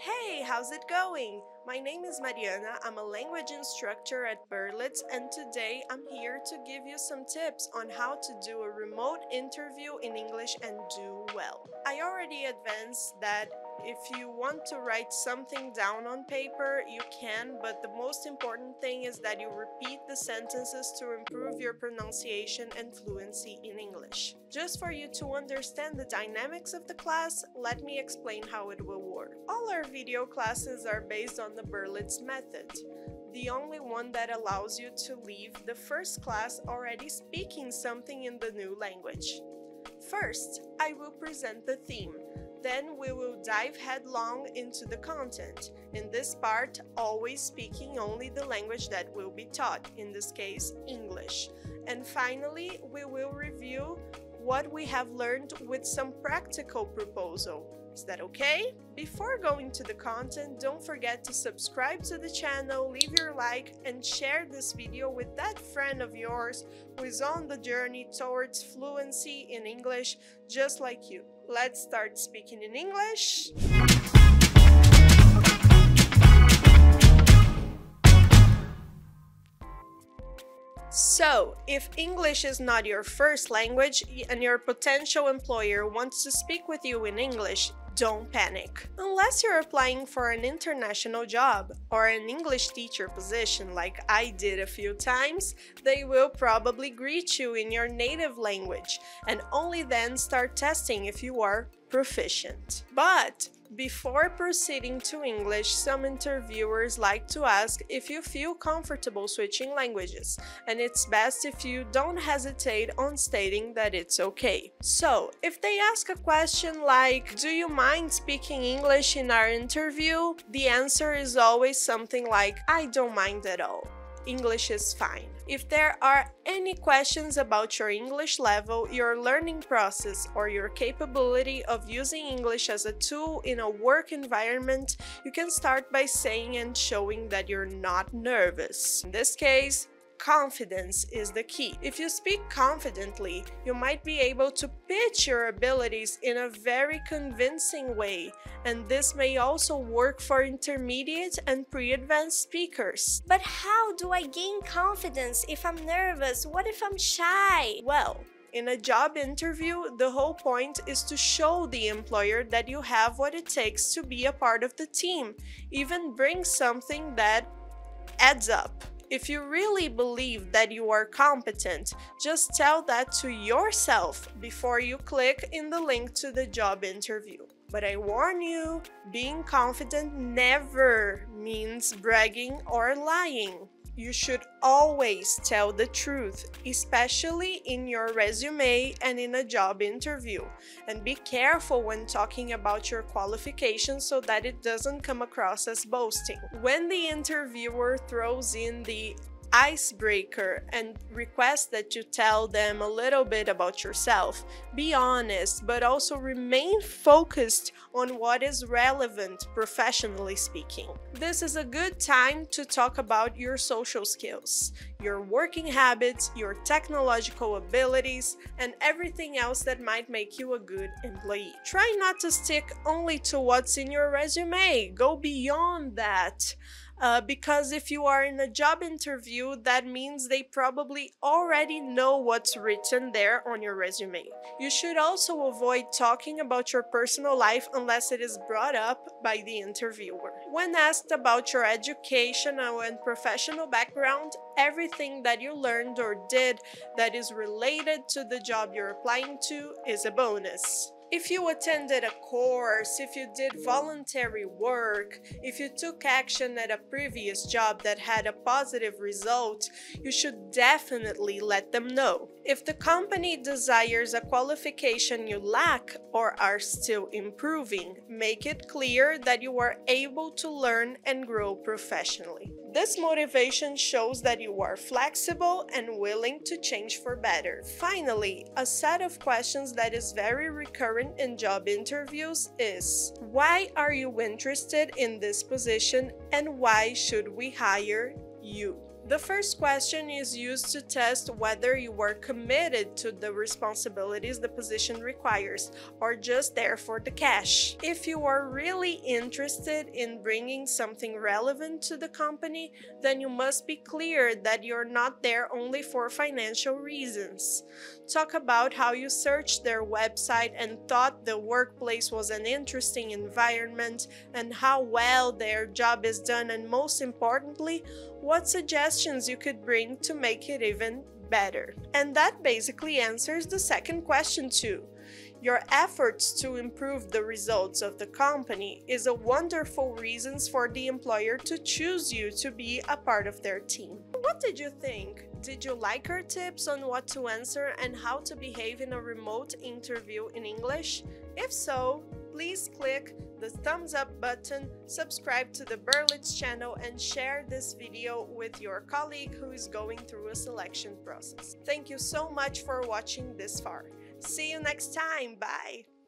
Hey, how's it going? My name is Mariana, I'm a language instructor at Berlitz, and today I'm here to give you some tips on how to do a remote interview in English and do well. I already advanced that if you want to write something down on paper, you can, but the most important thing is that you repeat the sentences to improve your pronunciation and fluency in English. Just for you to understand the dynamics of the class, let me explain how it will work. All our video classes are based on the Berlitz method, the only one that allows you to leave the first class already speaking something in the new language. First, I will present the theme. Then we will dive headlong into the content. In this part, always speaking only the language that will be taught, in this case, English. And finally, we will review what we have learned with some practical proposal. Is that okay? Before going to the content, don't forget to subscribe to the channel, leave your like, and share this video with that friend of yours who is on the journey towards fluency in English just like you. Let's start speaking in English. So, if English is not your first language and your potential employer wants to speak with you in English, don't panic. Unless you're applying for an international job or an English teacher position like I did a few times, they will probably greet you in your native language and only then start testing if you are proficient. But before proceeding to English, some interviewers like to ask if you feel comfortable switching languages, and it's best if you don't hesitate on stating that it's okay. So, if they ask a question like, "Do you mind speaking English in our interview?" the answer is always something like, "I don't mind at all. English is fine." If there are any questions about your English level, your learning process, or your capability of using English as a tool in a work environment, you can start by saying and showing that you're not nervous. In this case, confidence is the key. If you speak confidently, you might be able to pitch your abilities in a very convincing way, and this may also work for intermediate and pre-advanced speakers. But how do I gain confidence if I'm nervous? What if I'm shy? Well, in a job interview, the whole point is to show the employer that you have what it takes to be a part of the team, even bring something that adds up. If you really believe that you are competent, just tell that to yourself before you click in the link to the job interview. But I warn you, being confident never means bragging or lying. You should always tell the truth, especially in your resume and in a job interview. And be careful when talking about your qualifications so that it doesn't come across as boasting. When the interviewer throws in the icebreaker and requests that you tell them a little bit about yourself, be honest, but also remain focused on what is relevant professionally speaking. This is a good time to talk about your social skills, your working habits, your technological abilities, and everything else that might make you a good employee. Try not to stick only to what's in your resume. Go beyond that. Because if you are in a job interview, that means they probably already know what's written there on your resume. You should also avoid talking about your personal life unless it is brought up by the interviewer. When asked about your educational and professional background, everything that you learned or did that is related to the job you're applying to is a bonus. If you attended a course, if you did voluntary work, if you took action at a previous job that had a positive result, you should definitely let them know. If the company desires a qualification you lack or are still improving, make it clear that you are able to learn and grow professionally. This motivation shows that you are flexible and willing to change for better. Finally, a set of questions that is very recurrent in job interviews is: why are you interested in this position and why should we hire you? The first question is used to test whether you are committed to the responsibilities the position requires, or just there for the cash. If you are really interested in bringing something relevant to the company, then you must be clear that you're not there only for financial reasons. Talk about how you searched their website and thought the workplace was an interesting environment, and how well their job is done, and most importantly, what suggestions you could bring to make it even better. And that basically answers the second question too. Your efforts to improve the results of the company is a wonderful reason for the employer to choose you to be a part of their team. What did you think? Did you like our tips on what to answer and how to behave in a remote interview in English? If so, please click the thumbs up button, subscribe to the Berlitz channel, and share this video with your colleague who is going through a selection process. Thank you so much for watching this far. See you next time. Bye!